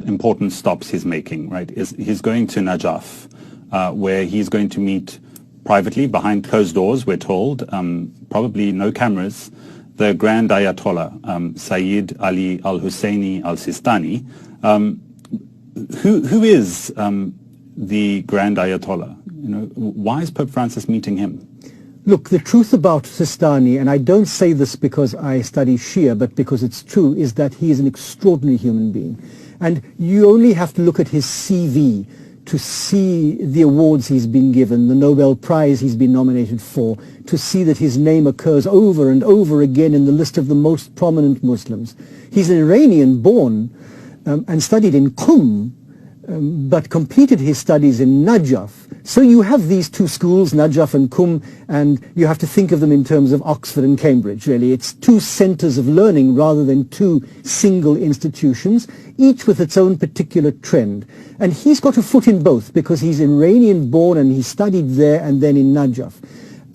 important stops he's making, right? He's going to Najaf, where he's going to meet privately, behind closed doors, we're told, probably no cameras, the Grand Ayatollah, Sayyid Ali al-Husseini al-Sistani. Who is the Grand Ayatollah? You know, why is Pope Francis meeting him? Look, the truth about Sistani, and I don't say this because I study Shia, but because it's true, is that he is an extraordinary human being. And you only have to look at his CV to see the awards he's been given, the Nobel Prize he's been nominated for, to see that his name occurs over and over again in the list of the most prominent Muslims. He's an Iranian-born and studied in Qum, but completed his studies in Najaf. So you have these two schools, Najaf and Qum, and you have to think of them in terms of Oxford and Cambridge, really. It's two centers of learning rather than two single institutions, each with its own particular trend. And he's got a foot in both because he's Iranian-born and he studied there and then in Najaf.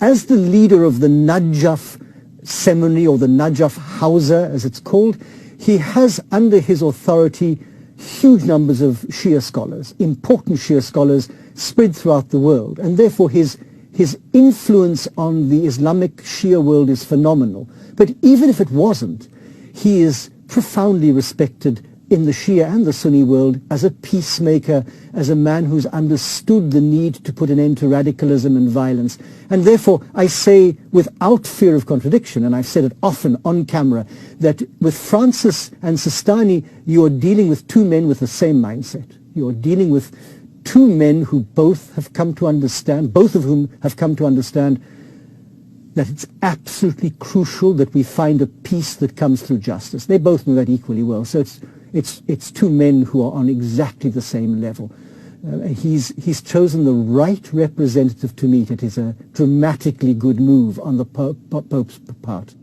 As the leader of the Najaf seminary, or the Najaf Hausa, as it's called, he has under his authority huge numbers of Shia scholars, important Shia scholars spread throughout the world, and therefore his influence on the Islamic Shia world is phenomenal. But even if it wasn't, he is profoundly respected in the Shia and the Sunni world as a peacemaker, as a man who's understood the need to put an end to radicalism and violence. And therefore, I say without fear of contradiction, and I've said it often on camera, that with Francis and Sistani, you are dealing with two men with the same mindset. You are dealing with two men who both have come to understand, both of whom have come to understand that it's absolutely crucial that we find a peace that comes through justice. They both know that equally well. So it's two men who are on exactly the same level. He's chosen the right representative to meet. It is a dramatically good move on the Pope's part.